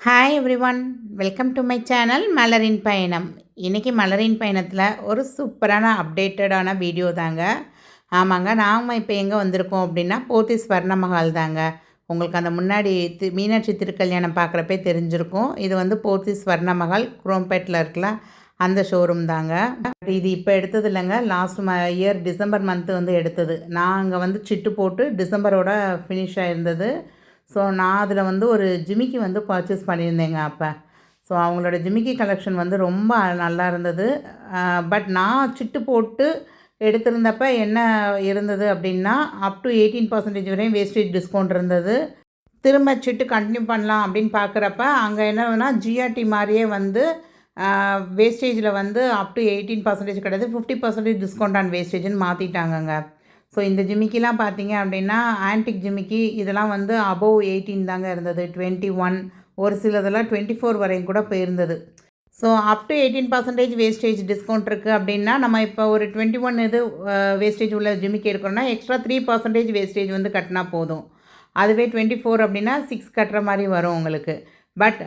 Hi everyone, welcome to my channel மலரின் பயணம். இன்றைக்கி மலரின் பயணத்தில் ஒரு சூப்பரான அப்டேட்டடான வீடியோ தாங்க. ஆமாங்க, நாம் இப்போ எங்கே வந்திருக்கோம் அப்படின்னா போத்தீஸ் ஸ்வர்ண மஹால் தாங்க. உங்களுக்கு அந்த முன்னாடி மீனாட்சி திருக்கல்யாணம் பார்க்குறப்பே தெரிஞ்சிருக்கும். இது வந்து போத்தீஸ் ஸ்வர்ண மஹால் குரோம்பேட்டில் இருக்கல அந்த ஷோரூம் தாங்க. இது இப்போ எடுத்தது இல்லைங்க, லாஸ்ட் இயர் டிசம்பர் மந்த்து வந்து எடுத்தது. நான் அங்கே வந்து சிட்டு போட்டு டிசம்பரோட ஃபினிஷ் ஆகிருந்தது. ஸோ நான் அதில் வந்து ஒரு ஜிமிக்கி வந்து பர்ச்சேஸ் பண்ணியிருந்தேங்க அப்போ. ஸோ அவங்களோட ஜிமிக்கி கலெக்ஷன் வந்து ரொம்ப நல்லா இருந்தது. பட் நான் சிட்டு போட்டு எடுத்திருந்தப்ப என்ன இருந்தது அப்படின்னா, அப் டு 18% வரையும் வேஸ்டேஜ் டிஸ்கவுண்ட் இருந்தது. திரும்ப சிட்டு கண்டினியூ பண்ணலாம் அப்படின்னு பார்க்குறப்ப அங்கே என்னன்னா ஜிஆர்டி மாதிரியே வந்து வேஸ்டேஜில் வந்து அப் டு 18% கிடையாது, 50% டிஸ்கவுண்ட் ஆன் வேஸ்டேஜ்னு மாற்றிட்டாங்கங்க. ஸோ இந்த ஜிமிக்கிலாம் பார்த்தீங்க அப்படின்னா ஆன்டிக் ஜிமிக்கி இதெல்லாம் வந்து அபோவ் 18 தாங்க இருந்தது, 21, ஒரு சிலதெல்லாம் 24 வரையும் கூட போயிருந்தது. So up to 18% wastage discount இருக்குது அப்படின்னா, நம்ம இப்போ ஒரு 21 இது வேஸ்டேஜ் உள்ள ஜிமிக்கி எடுக்கிறோன்னா எக்ஸ்ட்ரா 3% வேஸ்டேஜ் வந்து கட்டினா போதும். அதுவே 24 அப்படின்னா 6 கட்டுற மாதிரி வரும் உங்களுக்கு. பட்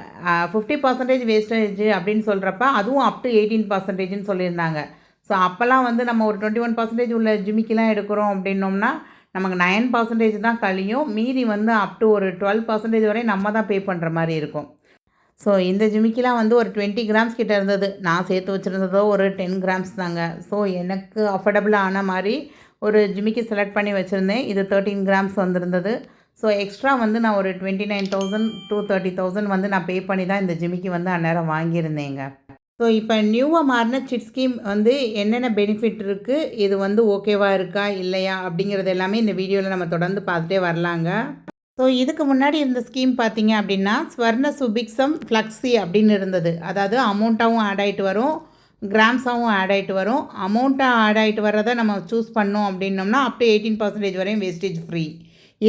50% வேஸ்டேஜ் அப்படின்னு சொல்கிறப்ப அதுவும் அப் டு 18%ன்னு சொல்லியிருந்தாங்க. ஸோ அப்போல்லாம் வந்து நம்ம ஒரு 21% உள்ள ஜிமிக்கிலாம் எடுக்கிறோம் அப்படின்னோம்னா நமக்கு 9% தான் கழியும். மீதி வந்து அப் டு ஒரு 12% வரை நம்ம தான் பே பண்ணுற மாதிரி இருக்கும். ஸோ இந்த ஜிமிக்கிலாம் வந்து ஒரு 20 கிராம்ஸ் கிட்ட இருந்தது. நான் சேர்த்து வச்சுருந்ததோ ஒரு 10 கிராம்ஸ் தாங்க. ஸோ எனக்கு அஃபோர்டபுளாக ஆன மாதிரி ஒரு ஜிமிக்கி செலக்ட் பண்ணி வச்சுருந்தேன். இது 13 கிராம்ஸ் வந்திருந்தது. ஸோ எக்ஸ்ட்ரா வந்து நான் ஒரு 29,000 to 30,000 வந்து நான் பே பண்ணி தான் இந்த ஜிமிக்கி வந்து அந்நேரம் வாங்கியிருந்தேங்க. ஸோ இப்போ நியூவாக மாறின சிட் ஸ்கீம் வந்து என்னென்ன பெனிஃபிட் இருக்குது, இது வந்து ஓகேவா இருக்கா இல்லையா அப்படிங்கிறது எல்லாமே இந்த வீடியோவில் நம்ம தொடர்ந்து பார்த்துட்டே வரலாங்க. ஸோ இதுக்கு முன்னாடி இருந்த ஸ்கீம் பார்த்தீங்க அப்படின்னா ஸ்வர்ண சுபிக்ஷம் ஃப்ளக்ஸி அப்படின்னு இருந்தது. அதாவது அமௌண்ட்டாகவும் ஆட் ஆகிட்டு வரும், கிராம்ஸாகவும் ஆட் ஆகிட்டு வரும். அமௌண்ட்டாக ஆட் ஆகிட்டு வர்றதை நம்ம சூஸ் பண்ணோம் அப்படின்னோம்னா அப் டு 18% வரையும் வேஸ்டேஜ் ஃப்ரீ.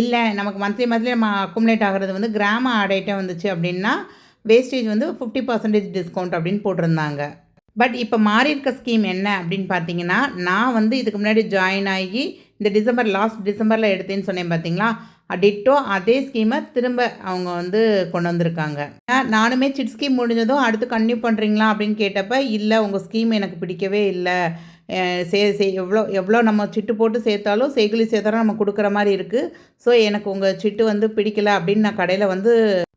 இல்லை நமக்கு மந்த்லி நம்ம அக்குமுலேட் ஆகிறது வந்து கிராமாக ஆட் ஆகிட்டே வந்துச்சு அப்படின்னா வேஸ்டேஜ் வந்து 50% டிஸ்கவுண்ட் அப்படின்னு போட்டிருந்தாங்க. பட் இப்போ மாறி இருக்க ஸ்கீம் என்ன அப்படின்னு பார்த்தீங்கன்னா, நான் வந்து இதுக்கு முன்னாடி ஜாயின் ஆகி இந்த லாஸ்ட் டிசம்பரில் எடுத்தேன்னு சொன்னேன் பார்த்தீங்களா, டிட்டோ அதே ஸ்கீமை திரும்ப அவங்க வந்து கொண்டு வந்திருக்காங்க. நானுமே சிட் ஸ்கீம் முடிஞ்சதும் அடுத்து கன்டினியூ பண்ணுறீங்களா அப்படின்னு கேட்டப்ப, இல்லை உங்கள் ஸ்கீம் எனக்கு பிடிக்கவே இல்லை, எவ்வளோ எவ்வளோ நம்ம சிட்டு போட்டு சேர்த்தாலும் செய்குலி சேர்த்தாலும் நம்ம கொடுக்குற மாதிரி இருக்குது. ஸோ எனக்கு உங்கள் சிட்டு வந்து பிடிக்கல அப்படின்னு நான் கடையில் வந்து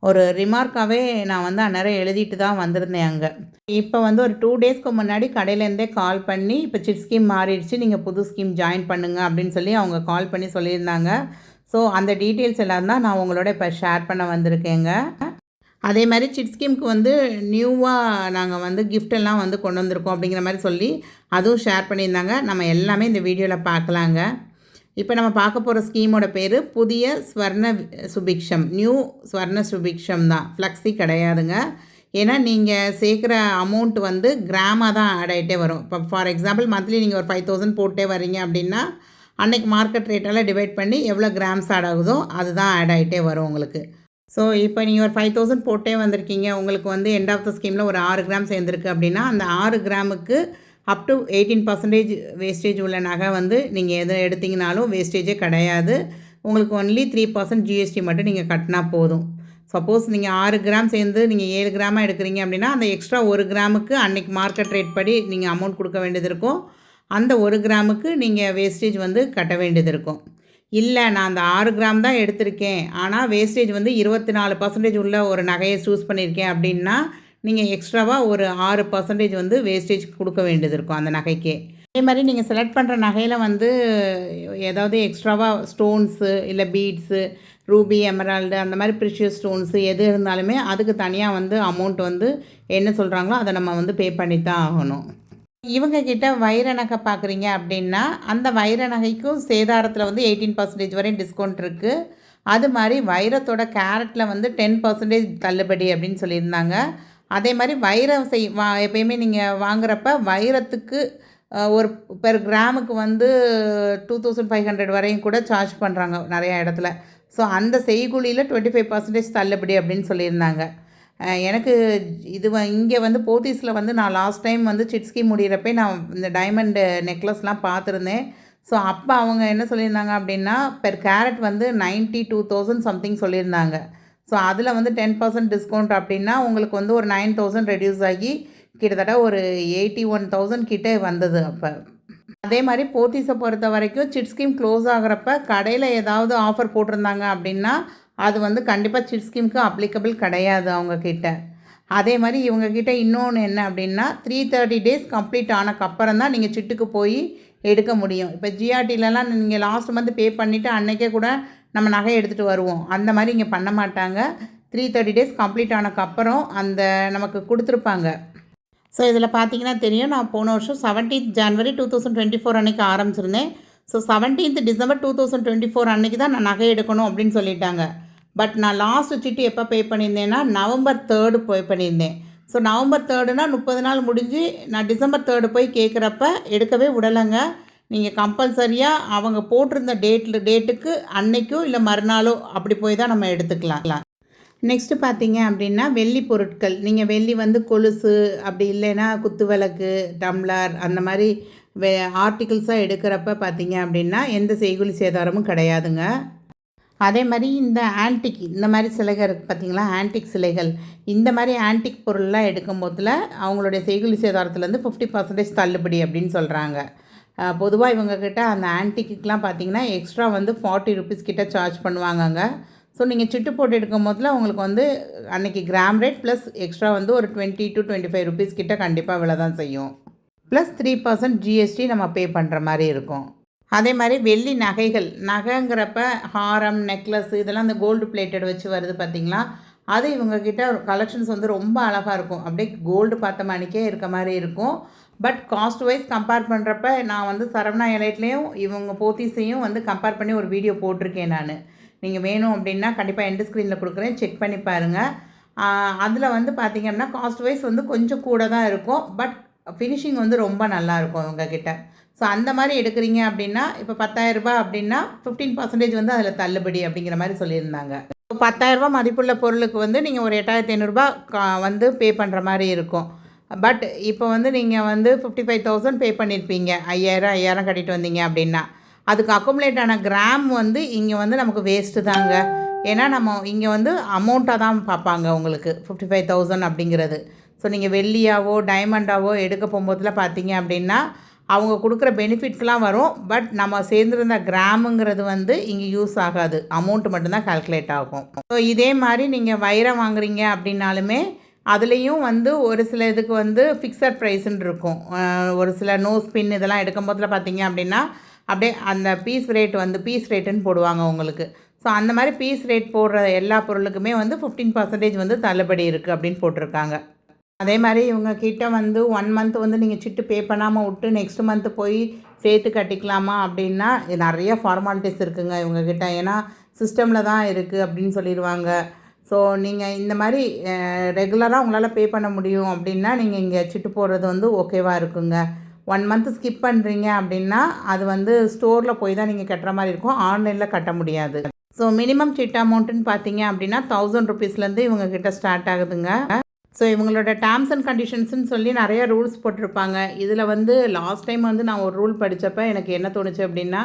ஒரு ரிமார்க்காகவே நான் வந்து அந்நேரம் எழுதிட்டு தான் வந்திருந்தேன் அங்கே. இப்போ வந்து ஒரு 2 டேஸ்க்கு முன்னாடி கடையிலேருந்தே கால் பண்ணி இப்போ சிட் ஸ்கீம் மாறிடுச்சு, நீங்கள் புது ஸ்கீம் ஜாயின் பண்ணுங்கள் அப்படின்னு சொல்லி அவங்க கால் பண்ணி சொல்லியிருந்தாங்க. ஸோ அந்த டீட்டெயில்ஸ் எல்லாம் தான் நான் உங்களோட இப்போ ஷேர் பண்ண வந்திருக்கேங்க. அதே மாதிரி சிட் ஸ்கீமுக்கு வந்து நியூவாக நாங்கள் வந்து கிஃப்டெல்லாம் வந்து கொண்டு வந்திருக்கோம் அப்படிங்கிற மாதிரி சொல்லி அதுவும் ஷேர் பண்ணியிருந்தாங்க. நம்ம எல்லாமே இந்த வீடியோவில் பார்க்கலாங்க. இப்போ நம்ம பார்க்க போகிற ஸ்கீமோட பேர் புதிய ஸ்வர்ண சுபிக்ஷம், நியூ ஸ்வர்ண சுபிக்ஷம் தான், ஃப்ளக்ஸி கிடையாதுங்க. ஏன்னா நீங்கள் சேர்க்குற அமௌண்ட் வந்து கிராமாக தான் ஆட் ஆகிட்டே வரும். இப்போ ஃபார் எக்ஸாம்பிள் மந்த்லி நீங்கள் ஒரு 5,000 போட்டே வரீங்க அப்படின்னா அன்றைக்கி மார்க்கெட் ரேட்டெல்லாம் டிவைட் பண்ணி எவ்வளோ கிராம்ஸ் ஆட் ஆகுதோ அதுதான் ஆட் ஆகிட்டே வரும் உங்களுக்கு. ஸோ இப்போ நீங்கள் ஒரு 5,000 போட்டே வந்திருக்கீங்க, உங்களுக்கு வந்து எண்ட் ஆஃப் த ஸ்கீமில் ஒரு 6 கிராம் சேர்ந்துருக்கு அப்படின்னா அந்த 6 கிராமுக்கு அப் டு 18% வேஸ்டேஜ் உள்ள நகை வந்து நீங்கள் எதை எடுத்திங்கனாலும் வேஸ்டேஜே கிடையாது. உங்களுக்கு ஒன்லி 3% ஜிஎஸ்டி மட்டும் நீங்கள் கட்டினா போதும். சப்போஸ் நீங்கள் 6 கிராம் சேர்ந்து நீங்கள் 7 கிராமாக எடுக்கிறீங்க அப்படின்னா அந்த எக்ஸ்ட்ரா 1 கிராமுக்கு அன்றைக்கி மார்க்கெட் ரேட் படி நீங்கள் அமௌண்ட் கொடுக்க வேண்டியது இருக்கும். அந்த 1 கிராமுக்கு நீங்கள் வேஸ்டேஜ் வந்து கட்ட வேண்டியது இருக்கும். இல்லை நான் அந்த 6 கிராம் தான் எடுத்திருக்கேன், ஆனால் வேஸ்டேஜ் வந்து 24% உள்ள ஒரு நகையை சூஸ் பண்ணியிருக்கேன் அப்படின்னா நீங்கள் எக்ஸ்ட்ராவாக ஒரு 6% வந்து வேஸ்டேஜ் கொடுக்க வேண்டியது இருக்கும் அந்த நகைக்கே. அதே மாதிரி நீங்கள் செலக்ட் பண்ணுற நகையில் வந்து ஏதாவது எக்ஸ்ட்ராவாக ஸ்டோன்ஸு இல்லை பீட்ஸு, ரூபி, எமரால்டு அந்த மாதிரி ப்ரிஷியஸ் ஸ்டோன்ஸு எது இருந்தாலுமே அதுக்கு தனியாக வந்து அமௌண்ட் வந்து என்ன சொல்கிறாங்களோ அதை நம்ம வந்து பே பண்ணி தான் ஆகணும். இவங்கக்கிட்ட வைர நகை பார்க்குறீங்க அப்படின்னா அந்த வைர நகைக்கும் சேதாரத்தில் வந்து 18% வரையும் டிஸ்கவுண்ட் இருக்குது. அது மாதிரி வைரத்தோட கேரட்டில் வந்து 10% தள்ளுபடி அப்படின்னு சொல்லியிருந்தாங்க. அதே மாதிரி வைரம் எப்பயுமே நீங்கள் வாங்குகிறப்ப வைரத்துக்கு ஒரு பெர் கிராமுக்கு வந்து 2,500 வரையும் கூட சார்ஜ் பண்ணுறாங்க நிறையா இடத்துல. ஸோ அந்த செய்கூலியில் 25% தள்ளுபடி அப்படின்னு சொல்லியிருந்தாங்க. எனக்கு இது இங்கே வந்து போத்தீஸில் வந்து நான் லாஸ்ட் டைம் வந்து சிட் ஸ்கீம் முடிகிறப்பே நான் இந்த டைமண்டு நெக்லஸ்லாம் பார்த்துருந்தேன். ஸோ அப்போ அவங்க என்ன சொல்லியிருந்தாங்க அப்படின்னா பெர் கேரட் வந்து 92,000 சம்திங் சொல்லியிருந்தாங்க. ஸோ அதில் வந்து 10% டிஸ்கவுண்ட் அப்படின்னா உங்களுக்கு வந்து ஒரு 9000 ரெடியூஸ் ஆகி கிட்டத்தட்ட ஒரு 81,000 கிட்டே வந்தது அப்போ. அதே மாதிரி போத்தீஸை பொறுத்த வரைக்கும் சிட் ஸ்கீம் க்ளோஸ் ஆகிறப்ப கடையில் ஏதாவது ஆஃபர் போட்டிருந்தாங்க அப்படின்னா அது வந்து கண்டிப்பாக சிட் ஸ்கீமுக்கு அப்ளிகபிள் கிடையாது அவங்கக்கிட்ட. அதே மாதிரி இவங்கக்கிட்ட இன்னொன்று என்ன அப்படின்னா 330 டேஸ் கம்ப்ளீட் ஆனக்கப்புறம் தான் நீங்கள் சிட்டுக்கு போய் எடுக்க முடியும். இப்போ ஜிஆர்டிலலாம் நீங்கள் லாஸ்ட் மந்த் பே பண்ணிவிட்டு அன்றைக்கே கூட நம்ம நகை எடுத்துகிட்டு வருவோம். அந்த மாதிரி இங்கே பண்ண மாட்டாங்க. 330 டேஸ் கம்ப்ளீட் ஆனக்கப்புறம் அந்த நமக்கு கொடுத்துருப்பாங்க. ஸோ இதில் பார்த்தீங்கன்னா தெரியும், நான் போன வருஷம் 17th ஜனவரி 2024 அன்றைக்கி ஆரம்பிச்சிருந்தேன். ஸோ 17th டிசம்பர் 2024 அன்றைக்கி தான் நான் நகை எடுக்கணும் அப்படின்னு சொல்லிட்டாங்க. பட் நான் லாஸ்ட் சிட்டு எப்போ பே பண்ணியிருந்தேன்னா நவம்பர் 3 பே பண்ணியிருந்தேன். ஸோ நவம்பர் 3னா 30 நாள் முடிஞ்சு நான் டிசம்பர் 3 போய் கேட்குறப்ப எடுக்கவே விடலைங்க. நீங்கள் கம்பல்சரியாக அவங்க போட்டிருந்த டேட்டுக்கு அன்னைக்கோ இல்லை மறுநாளோ அப்படி போய் தான் நம்ம எடுத்துக்கலாம். நெக்ஸ்ட்டு பார்த்தீங்க அப்படின்னா வெள்ளி பொருட்கள், நீங்கள் வெள்ளி வந்து கொலுசு அப்படி இல்லைன்னா குத்து விளக்கு, டம்ளர் அந்த மாதிரி ஆர்டிகிள்ஸாக எடுக்கிறப்ப பார்த்தீங்க அப்படின்னா எந்த செய்கூலி சேதாரமும் கிடையாதுங்க. அதே மாதிரி இந்த ஆன்டிக் இந்த மாதிரி சிலைகள் இருக்குது பார்த்தீங்களா, ஆன்டிக் சிலைகள், இந்த மாதிரி ஆன்டிக் பொருள்லாம் எடுக்கும் போதில் அவங்களுடைய செய்கூலி சேதாரத்துலேருந்து 50% தள்ளுபடி அப்படின்னு சொல்கிறாங்க. பொதுவாக இவங்கக்கிட்ட அந்த ஆன்டிக்குலாம் பார்த்தீங்கன்னா எக்ஸ்ட்ரா வந்து 40 ருபீஸ் கிட்ட சார்ஜ் பண்ணுவாங்கங்க. ஸோ நீங்கள் சிட்டு போட்டு எடுக்கும் போதில் உங்களுக்கு வந்து அன்றைக்கி கிராம் ரேட் ப்ளஸ் எக்ஸ்ட்ரா வந்து ஒரு 20 to 25 ருபீஸ் கிட்ட கண்டிப்பாக விலை தான் செய்யும். ப்ளஸ் 3% ஜிஎஸ்டி நம்ம பே பண்ணுற மாதிரி இருக்கும். அதே மாதிரி வெள்ளி நகைகள், நகைங்கிறப்ப ஹாரம், நெக்லஸ் இதெல்லாம் அந்த கோல்டு பிளேட்டட் வச்சு வருது பார்த்திங்களா, அது இவங்கக்கிட்ட கலெக்ஷன்ஸ் வந்து ரொம்ப அழகாக இருக்கும். அப்படியே கோல்டு பார்த்த மணிக்கே இருக்க மாதிரி இருக்கும். பட் காஸ்ட் வைஸ் கம்பேர் பண்ணுறப்ப நான் வந்து சரவணா எலைட்லேயும் இவங்க போத்தீஸையும் வந்து கம்பேர் பண்ணி ஒரு வீடியோ போட்டிருக்கேன் நான். நீங்கள் வேணும் அப்படின்னா கண்டிப்பாக எண்டு ஸ்க்ரீனில் கொடுக்குறேன், செக் பண்ணி பாருங்கள். அதில் வந்து பார்த்திங்க அப்படின்னா காஸ்ட் வைஸ் வந்து கொஞ்சம் கூட தான் இருக்கும். பட் ஃபினிஷிங் வந்து ரொம்ப நல்லாயிருக்கும் இவங்கக்கிட்ட. ஸோ அந்த மாதிரி எடுக்கிறீங்க அப்படின்னா இப்போ 10,000 ரூபாய் அப்படின்னா 15% வந்து அதில் தள்ளுபடி அப்படிங்கிற மாதிரி சொல்லியிருந்தாங்க. இப்போ 10,000 ரூபாய் மதிப்புள்ள பொருளுக்கு வந்து நீங்கள் ஒரு 8,500 வந்து பே பண்ணுற மாதிரி இருக்கும். பட் இப்போ வந்து நீங்கள் வந்து 55,000 பே பண்ணியிருப்பீங்க, 5,000 கட்டிட்டு வந்தீங்க அப்படின்னா அதுக்கு அக்குமுலேட் ஆன கிராம் வந்து இங்கே வந்து நமக்கு வேஸ்ட்டு தாங்க. ஏன்னா நம்ம இங்கே வந்து அமௌண்ட்டாக தான் பார்ப்பாங்க உங்களுக்கு 55,000 அப்படிங்கிறது. ஸோ நீங்கள் வெள்ளியாவோ டைமண்டாவோ எடுக்க போகும்போதில் பார்த்தீங்க அப்படின்னா அவங்க கொடுக்குற பெனிஃபிட்ஸ்லாம் வரும். பட் நம்ம சேர்ந்துருந்த கிராமுங்கிறது வந்து இங்கே யூஸ் ஆகாது, அமௌண்ட்டு மட்டும்தான் கால்குலேட் ஆகும். ஸோ இதே மாதிரி நீங்கள் வைரம் வாங்குறீங்க அப்படின்னாலுமே அதுலேயும் வந்து ஒரு சில இதுக்கு வந்து ஃபிக்ஸட் ப்ரைஸுன்னு இருக்கும். ஒரு சில நோ ஸ்பின் இதெல்லாம் எடுக்கும் போதில் பார்த்தீங்க அப்படின்னா அப்படியே அந்த பீஸ் ரேட்டுன்னு போடுவாங்க உங்களுக்கு. ஸோ அந்த மாதிரி பீஸ் ரேட் போடுற எல்லா பொருளுக்குமே வந்து 15% வந்து தள்ளுபடி இருக்குது அப்படின்னு போட்டிருக்காங்க. அதே மாதிரி இவங்கக்கிட்ட வந்து 1 மந்த் வந்து நீங்கள் சிட்டு பே பண்ணாமல் விட்டு நெக்ஸ்ட் மந்த்து போய் சேர்த்து கட்டிக்கலாமா அப்படின்னா நிறைய ஃபார்மாலிட்டிஸ் இருக்குதுங்க இவங்கக்கிட்ட. ஏன்னா சிஸ்டமில் தான் இருக்குது அப்படின்னு சொல்லிடுவாங்க. ஸோ நீங்கள் இந்த மாதிரி ரெகுலராக உங்களால் பே பண்ண முடியும் அப்படின்னா நீங்கள் இங்கே சிட்டு போடுறது வந்து ஓகேவாக இருக்குங்க. 1 மந்த் ஸ்கிப் பண்ணுறீங்க அப்படின்னா அது வந்து ஸ்டோரில் போய் தான் நீங்கள் கட்டுற மாதிரி இருக்கும், ஆன்லைனில் கட்ட முடியாது. ஸோ மினிமம் சிட் அமௌண்ட்டுன்னு பார்த்தீங்க அப்படின்னா 1000 ருபீஸ்லேருந்து இவங்கக்கிட்ட ஸ்டார்ட் ஆகுதுங்க. ஸோ இவங்களோட டேர்ம்ஸ் அண்ட் கண்டிஷன்ஸ்னு சொல்லி நிறைய ரூல்ஸ் போட்டிருப்பாங்க. இதில் வந்து லாஸ்ட் டைம் வந்து நான் ஒரு ரூல் படித்தப்போ எனக்கு என்ன தோணுச்சு அப்படின்னா,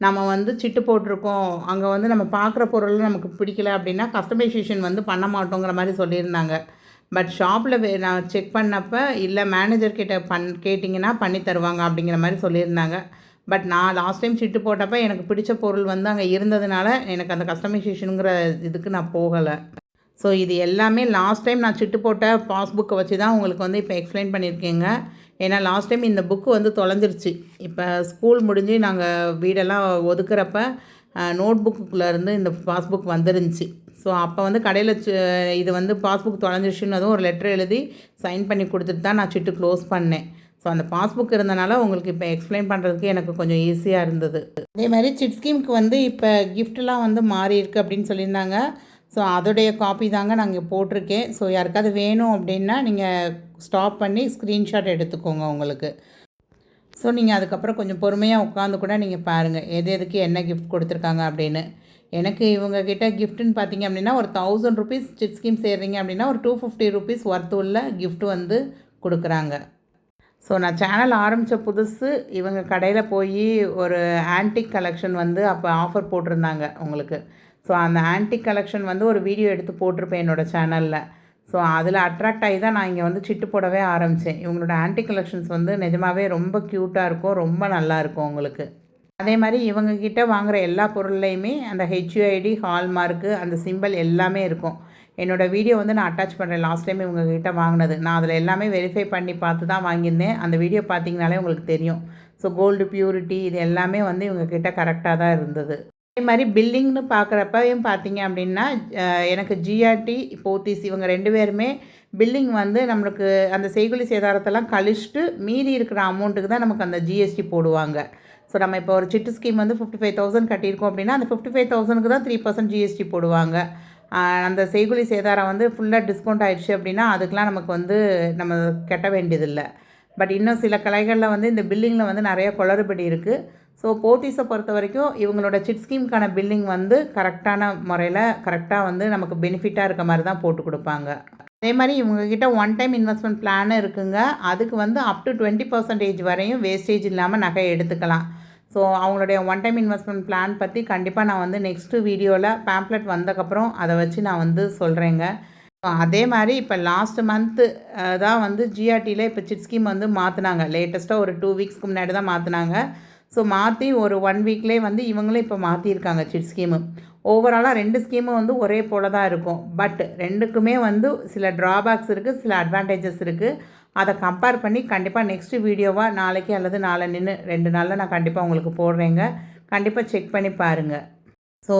நம்ம வந்து சிட்டு போட்டிருக்கோம், அங்கே வந்து நம்ம பார்க்குற பொருள் நமக்கு பிடிக்கல அப்படின்னா கஸ்டமைசேஷன் வந்து பண்ண மாட்டோங்கிற மாதிரி சொல்லியிருந்தாங்க. பட் ஷாப்பில் நான் செக் பண்ணப்போ இல்லை மேனேஜர்கிட்ட கேட்டிங்கன்னா பண்ணி தருவாங்க அப்படிங்கிற மாதிரி சொல்லியிருந்தாங்க. பட் நான் லாஸ்ட் டைம் சிட்டு போட்டப்போ எனக்கு பிடிச்ச பொருள் வந்து அங்கே இருந்ததுனால எனக்கு அந்த கஸ்டமைசேஷனுங்கிற இதுக்கு நான் போகலை. ஸோ இது எல்லாமே லாஸ்ட் டைம் நான் சிட்டு போட்ட பாஸ்புக்கை வச்சு தான் உங்களுக்கு வந்து இப்போ எக்ஸ்பிளைன் பண்ணியிருக்கேங்க. ஏன்னா லாஸ்ட் டைம் இந்த புக்கு வந்து தொலைஞ்சிருச்சு. இப்போ ஸ்கூல் முடிஞ்சு நாங்கள் வீடெல்லாம் ஒதுக்குறப்ப நோட் புக்குள்ளேருந்து இந்த பாஸ்புக் வந்துருந்துச்சு. ஸோ அப்போ வந்து கடையில் இது வந்து பாஸ்புக் தொலைஞ்சிருச்சுன்னு அதுவும் ஒரு லெட்டர் எழுதி சைன் பண்ணி கொடுத்துட்டு தான் நான் சிட்டு க்ளோஸ் பண்ணேன். ஸோ அந்த பாஸ்புக் இருந்தனால உங்களுக்கு இப்போ எக்ஸ்பிளைன் பண்ணுறதுக்கு எனக்கு கொஞ்சம் ஈஸியாக இருந்தது. அதே மாதிரி சிட் ஸ்கீமுக்கு வந்து இப்போ கிஃப்ட்லாம் வந்து மாறி இருக்குது அப்படின்னு சொல்லியிருந்தாங்க. ஸோ அதோடைய காப்பி தாங்க நாங்கள் போட்டிருக்கேன். ஸோ யாருக்காவது வேணும் அப்படின்னா நீங்கள் ஸ்டாப் பண்ணி ஸ்க்ரீன்ஷாட் எடுத்துக்கோங்க உங்களுக்கு. ஸோ நீங்கள் அதுக்கப்புறம் கொஞ்சம் பொறுமையாக உட்காந்து கூட நீங்கள் பாருங்கள் எதுக்கு என்ன கிஃப்ட் கொடுத்துருக்காங்க அப்படின்னு. எனக்கு இவங்கக்கிட்ட கிஃப்ட்டுன்னு பார்த்தீங்க அப்படின்னா ஒரு 1000 ருபீஸ் சிட் ஸ்கீம் சேர்றீங்க அப்படின்னா ஒரு 250 ருபீஸ் ஒர்த்து உள்ள கிஃப்ட் வந்து கொடுக்குறாங்க. ஸோ நான் சேனல் ஆரம்பித்த புதுசு இவங்க கடையில் போய் ஒரு ஆன்டிக் கலெக்ஷன் வந்து அப்போ ஆஃபர் போட்டிருந்தாங்க உங்களுக்கு. ஸோ அந்த ஆன்டிக் கலெக்ஷன் வந்து ஒரு வீடியோ எடுத்து போட்டிருப்பேன் என்னோடய சேனலில். ஸோ அதில் அட்ராக்ட் ஆகி தான் நான் இங்கே வந்து சிட்டு போடவே ஆரம்பித்தேன். இவங்களோட ஆன்டிக் கலெக்ஷன்ஸ் வந்து நிஜமாகவே ரொம்ப க்யூட்டாக இருக்கும், ரொம்ப நல்லாயிருக்கும் உங்களுக்கு. அதே மாதிரி இவங்கக்கிட்ட வாங்குகிற எல்லா பொருள்லையுமே அந்த ஹெச்யூஐடி ஹால்மார்க்கு அந்த சிம்பிள் எல்லாமே இருக்கும். என்னோடய வீடியோ வந்து நான் அட்டாச் பண்ணுறேன். லாஸ்ட் டைம் இவங்கக்கிட்ட வாங்கினது நான் அதில் எல்லாமே வெரிஃபை பண்ணி பார்த்து தான் வாங்கியிருந்தேன். அந்த வீடியோ பார்த்தீங்கனாலே உங்களுக்கு தெரியும். ஸோ கோல்டு பியூரிட்டி இது எல்லாமே வந்து இவங்கக்கிட்ட கரெக்டாக தான் இருந்தது. அதே மாதிரி பில்லிங்னு பார்க்குறப்பையும் பார்த்தீங்க அப்படின்னா எனக்கு ஜிஆர்டி போத்தீஸ் இவங்க 2 பேருமே பில்லிங் வந்து நம்மளுக்கு அந்த செய்கூலி சேதாரத்தெல்லாம் கழிச்சிட்டு மீதி இருக்கிற அமௌண்ட்டுக்கு தான் நமக்கு அந்த ஜிஎஸ்டி போடுவாங்க. ஸோ நம்ம இப்போ ஒரு சிட்டு ஸ்கீம் வந்து 55,000 கட்டியிருக்கோம் அப்படின்னா அந்த 55,000க்கு தான் 3% ஜிஎஸ்டி போடுவாங்க. அந்த செய்கூலி சேதாரம் வந்து ஃபுல்லாக டிஸ்கவுண்ட் ஆகிடுச்சு அப்படின்னா அதுக்கெலாம் நமக்கு வந்து நம்ம கட்ட வேண்டியதில்லை. பட் இன்னும் சில கலைகளில் வந்து இந்த பில்லிங்கில் வந்து நிறைய குளறுபடி இருக்குது. ஸோ போத்தீஸை பொறுத்த வரைக்கும் இவங்களோட சிட் ஸ்கீமுக்கான பில்லிங் வந்து கரெக்டான முறையில் கரெக்டாக வந்து நமக்கு பெனிஃபிட்டாக இருக்க மாதிரி தான் போட்டு கொடுப்பாங்க. அதே மாதிரி இவங்கக்கிட்ட ஒன் டைம் இன்வெஸ்ட்மெண்ட் பிளான் இருக்குங்க. அதுக்கு வந்து அப் டு 20% வரையும் வேஸ்டேஜ் இல்லாமல் நகை எடுத்துக்கலாம். ஸோ அவங்களுடைய ஒன் டைம் இன்வெஸ்ட்மெண்ட் பிளான் பற்றி கண்டிப்பாக நான் வந்து நெக்ஸ்ட்டு வீடியோவில் பேம்ப்ளெட் வந்தக்கப்புறம் அதை வச்சு நான் வந்து சொல்கிறேங்க. அதே மாதிரி இப்போ லாஸ்ட் மந்த்து தான் வந்து ஜிஆர்டியில் இப்போ சிட் ஸ்கீம் வந்து மாற்றினாங்க. லேட்டஸ்ட்டாக ஒரு 2 வீக்ஸ்க்கு முன்னாடி தான் மாற்றினாங்க. ஸோ மாற்றி ஒரு 1 வீக்லேயே வந்து இவங்களும் இப்போ மாற்றியிருக்காங்க சிட் ஸ்கீமு. ஓவராலாக 2 ஸ்கீமும் வந்து ஒரே போல தான் இருக்கும். பட் 2க்குமே வந்து சில ட்ராபேக்ஸ் இருக்குது, சில அட்வான்டேஜஸ் இருக்குது. அதை கம்பேர் பண்ணி கண்டிப்பாக நெக்ஸ்ட்டு வீடியோவாக நாளைக்கு அல்லது நாளன்னின்னு 2 நாளில் நான் கண்டிப்பாக உங்களுக்கு போடுறேங்க. கண்டிப்பாக செக் பண்ணி பாருங்கள். ஸோ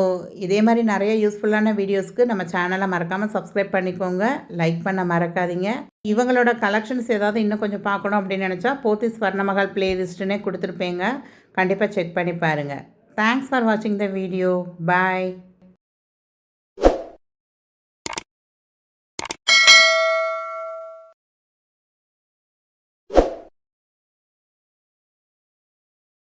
இதே மாதிரி நிறைய யூஸ்ஃபுல்லான வீடியோஸ்க்கு நம்ம சேனலை மறக்காமல் சப்ஸ்கிரைப் பண்ணிக்கோங்க. லைக் பண்ண மறக்காதீங்க. இவங்களோட கலெக்ஷன்ஸ் ஏதாவது இன்னும் கொஞ்சம் பார்க்கணும் அப்படின்னு நினச்சா போத்தீஸ் ஸ்வர்ணமஹால் பிளேலிஸ்ட்டுனே கொடுத்துருப்பேங்க. கண்டிப்பாக செக் பண்ணி பாருங்கள். தேங்க்ஸ் ஃபார் வாட்சிங் த வீடியோ. பாய்.